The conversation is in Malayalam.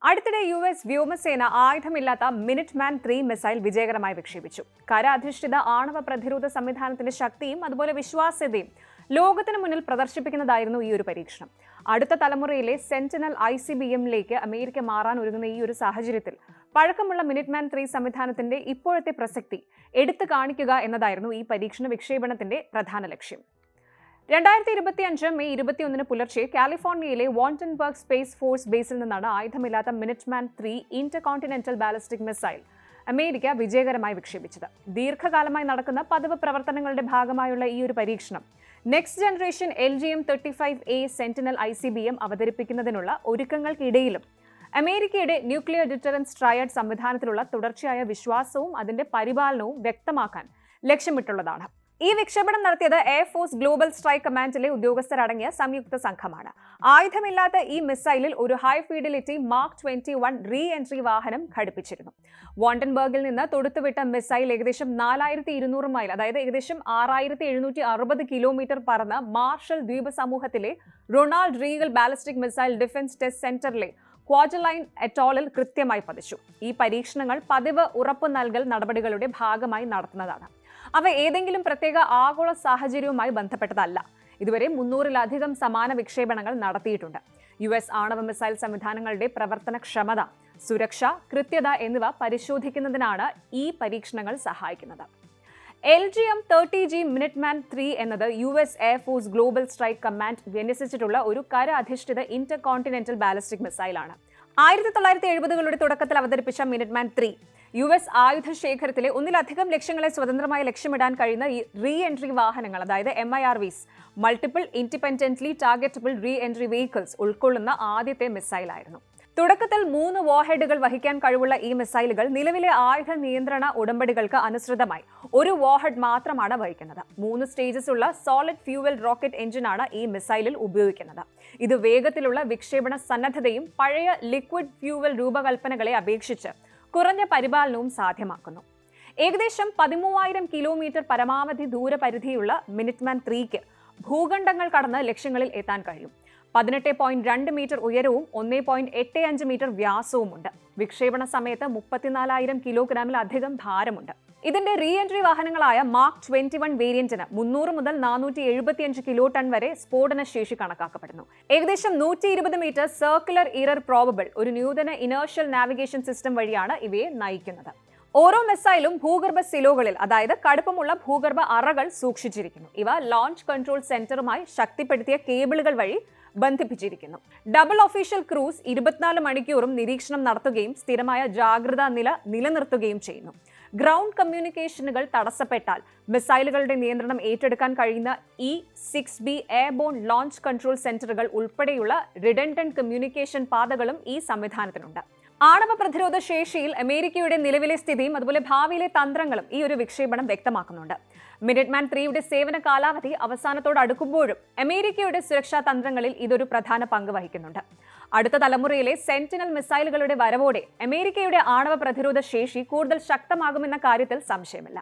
അടുത്തിടെ US വ്യോമസേന ആയുധമില്ലാത്ത മിനിറ്റ്മാൻ 3 മിസൈൽ വിജയകരമായി വിക്ഷേപിച്ചു. കരാധിഷ്ഠിത ആണവ പ്രതിരോധ സംവിധാനത്തിന്റെ ശക്തിയും അതുപോലെ വിശ്വാസ്യതയും ലോകത്തിന് മുന്നിൽ പ്രദർശിപ്പിക്കുന്നതായിരുന്നു ഈ ഒരു പരീക്ഷണം. അടുത്ത തലമുറയിലെ സെന്റിനൽ ICBM-ലേക്ക് അമേരിക്ക മാറാൻ ഒരുങ്ങുന്ന ഈ ഒരു സാഹചര്യത്തിൽ പഴക്കമുള്ള മിനിറ്റ്മാൻ 3 സംവിധാനത്തിന്റെ ഇപ്പോഴത്തെ പ്രസക്തി എടുത്തു കാണിക്കുക എന്നതായിരുന്നു ഈ പരീക്ഷണ വിക്ഷേപണത്തിന്റെ പ്രധാന ലക്ഷ്യം. 2025 മെയ് 21 പുലർച്ചെ കാലിഫോർണിയയിലെ വാണ്ടൻബർഗ് സ്പേസ് ഫോഴ്സ് ബേസിൽ നിന്നാണ് ആയുധമില്ലാത്ത Minuteman 3 intercontinental ballistic missile America വിജയകരമായി വിക്ഷേപിച്ചത്. ദീർഘകാലമായി നടക്കുന്ന പതിവ് പ്രവർത്തനങ്ങളുടെ ഭാഗമായുള്ള ഈ ഒരു പരീക്ഷണം next generation LGM-35A sentinel ICBM അവതരിപ്പിക്കുന്നതിനുള്ള ഒരുക്കങ്ങൾക്കിടയിലും അമേരിക്കയുടെ ന്യൂക്ലിയർ ഡിറ്ററൻസ് ട്രയഡ് സംവിധാനത്തിലുള്ള തുടർച്ചയായ വിശ്വാസവും അതിന്റെ പരിപാലനവും വ്യക്തമാക്കാൻ ലക്ഷ്യമിട്ടുള്ളതാണ്. ഈ വിക്ഷേപണം നടത്തിയത് എയർഫോഴ്സ് ഗ്ലോബൽ സ്ട്രൈക്ക് കമാൻഡിലെ ഉദ്യോഗസ്ഥരടങ്ങിയ സംയുക്ത സംഘമാണ്. ആയുധമില്ലാത്ത ഈ മിസൈലിൽ ഒരു ഹൈ ഫീഡിലിറ്റി മാർക്ക് 21 റീ എൻട്രി വാഹനം ഘടിപ്പിച്ചിരുന്നു. വാണ്ടൻബർഗിൽ നിന്ന് തൊടുത്തുവിട്ട മിസൈൽ ഏകദേശം 4200 മൈൽ, അതായത് ഏകദേശം 6760 കിലോമീറ്റർ പറന്ന് മാർഷൽ ദ്വീപ സമൂഹത്തിലെ Ronald Regal ballistic missile defence test സെന്ററിലെ ക്വാഡ്രലൈൻ അറ്റോളിൽ കൃത്യമായി പതിച്ചു. ഈ പരീക്ഷണങ്ങൾ പതിവ് ഉറപ്പു നൽകൽ നടപടികളുടെ ഭാഗമായി നടത്തുന്നതാണ്. അവ ഏതെങ്കിലും പ്രത്യേക ആഗോള സാഹചര്യവുമായി ബന്ധപ്പെട്ടതല്ല. ഇതുവരെ 300-ലധികം സമാന വിക്ഷേപണങ്ങൾ നടത്തിയിട്ടുണ്ട്. US ആണവ മിസൈൽ സംവിധാനങ്ങളുടെ പ്രവർത്തനക്ഷമത, സുരക്ഷ, കൃത്യത എന്നിവ പരിശോധിക്കുന്നതിനാണ് ഈ പരീക്ഷണങ്ങൾ സഹായിക്കുന്നത്. LGM-30G മിനിറ്റ്മാൻ 3 എന്നത് US air force global strike command വിന്യസിച്ചിട്ടുള്ള ഒരു കര അധിഷ്ഠിത ഇന്റർകോണ്ടിനെന്റൽ ബാലിസ്റ്റിക് മിസൈലാണ്. 1970കളുടെ തുടക്കത്തിൽ അവതരിപ്പിച്ച മിനിറ്റ്മാൻ 3 US ആയുധ ശേഖരത്തിലെ ഒന്നിലധികം ലക്ഷ്യങ്ങളെ സ്വതന്ത്രമായി ലക്ഷ്യമിടാൻ കഴിയുന്ന ഈ റീ എൻട്രി വാഹനങ്ങൾ, അതായത് MIRVs multiple independently targetable re entry vehicles ഉൾക്കൊള്ളുന്ന ആദ്യത്തെ മിസൈലായിരുന്നു. തുടക്കത്തിൽ 3 വാർഹെഡുകൾ വഹിക്കാൻ കഴിവുള്ള ഈ മിസൈലുകൾ നിലവിലെ ആയുധ നിയന്ത്രണ ഉടമ്പടികൾക്ക് അനുസൃതമായി ഒരു വാർഹെഡ് മാത്രമാണ് വഹിക്കുന്നത്. 3 സ്റ്റേജസ് ഉള്ള സോളിഡ് ഫ്യൂവൽ റോക്കറ്റ് എഞ്ചിനാണ് ഈ മിസൈലിൽ ഉപയോഗിക്കുന്നത്. ഇത് വേഗത്തിലുള്ള വിക്ഷേപണ സന്നദ്ധതയും പഴയ ലിക്വിഡ് ഫ്യൂവൽ രൂപകൽപ്പനകളെ അപേക്ഷിച്ച് കുറഞ്ഞ പരിപാലനവും സാധ്യമാക്കുന്നു. ഏകദേശം 13,000 കിലോമീറ്റർ പരമാവധി ദൂരപരിധിയുള്ള മിനിറ്റ്മാൻ 3ക്ക് ഭൂഖണ്ഡങ്ങൾ കടന്ന് ലക്ഷ്യങ്ങളിൽ എത്താൻ കഴിയും. 18.2 മീറ്റർ ഉയരവും 1.85 മീറ്റർ വ്യാസവുമുണ്ട്. വിക്ഷേപണ സമയത്ത് 34,000 കിലോഗ്രാമിലധികം ഭാരമുണ്ട്. ഇതിന്റെ റീ എൻട്രി വാഹനങ്ങളായ മാർക്ക് 21 വേരിയന്റിന് 300 മുതൽ 475 കിലോ ടൺ വരെ സ്ഫോടന ശേഷി കണക്കാക്കപ്പെടുന്നു. ഏകദേശം 120 മീറ്റർ സർക്കുലർ ഇറർ പ്രോബബിൾ ഒരു നൂതന ഇനേർഷ്യൽ നാവിഗേഷൻ സിസ്റ്റം വഴിയാണ് ഇവയെ നയിക്കുന്നത്. ഓരോ മിസൈലും ഭൂഗർഭ സിലോകളിൽ, അതായത് കടുപ്പമുള്ള ഭൂഗർഭ അറകൾ സൂക്ഷിച്ചിരിക്കുന്നു. ഇവ ലോഞ്ച് കൺട്രോൾ സെന്ററുമായി ശക്തിപ്പെടുത്തിയ കേബിളുകൾ വഴി ബന്ധിപ്പിച്ചിരിക്കുന്നു. ഡബിൾ ഒഫീഷ്യൽ ക്രൂസ് 24 മണിക്കൂറും നിരീക്ഷണം നടത്തുകയും സ്ഥിരമായ ജാഗ്രതാ നില നിലനിർത്തുകയും ചെയ്യുന്നു. ഗ്രൗണ്ട് കമ്മ്യൂണിക്കേഷനുകൾ തടസ്സപ്പെട്ടാൽ മിസൈലുകളുടെ നിയന്ത്രണം ഏറ്റെടുക്കാൻ കഴിയുന്ന E-6B എയർബോൺ ലോഞ്ച് കൺട്രോൾ സെന്ററുകൾ ഉൾപ്പെടെയുള്ള റിഡൻഡന്റ് കമ്മ്യൂണിക്കേഷൻ പാതകളും ഈ സംവിധാനത്തിനുണ്ട്. ആണവ പ്രതിരോധ ശേഷിയിൽ അമേരിക്കയുടെ നിലവിലെ സ്ഥിതിയും അതുപോലെ ഭാവിയിലെ തന്ത്രങ്ങളും ഈ ഒരു വിക്ഷേപണം വ്യക്തമാക്കുന്നുണ്ട്. മിനിറ്റ്മാൻ 3യുടെ സേവന കാലാവധി അവസാനത്തോടടുക്കുമ്പോഴും അമേരിക്കയുടെ സുരക്ഷാ തന്ത്രങ്ങളിൽ ഇതൊരു പ്രധാന പങ്ക് വഹിക്കുന്നുണ്ട്. അടുത്ത തലമുറയിലെ സെന്റിനൽ മിസൈലുകളുടെ വരവോടെ അമേരിക്കയുടെ ആണവ പ്രതിരോധ ശേഷി കൂടുതൽ ശക്തമാകുമെന്ന കാര്യത്തിൽ സംശയമില്ല.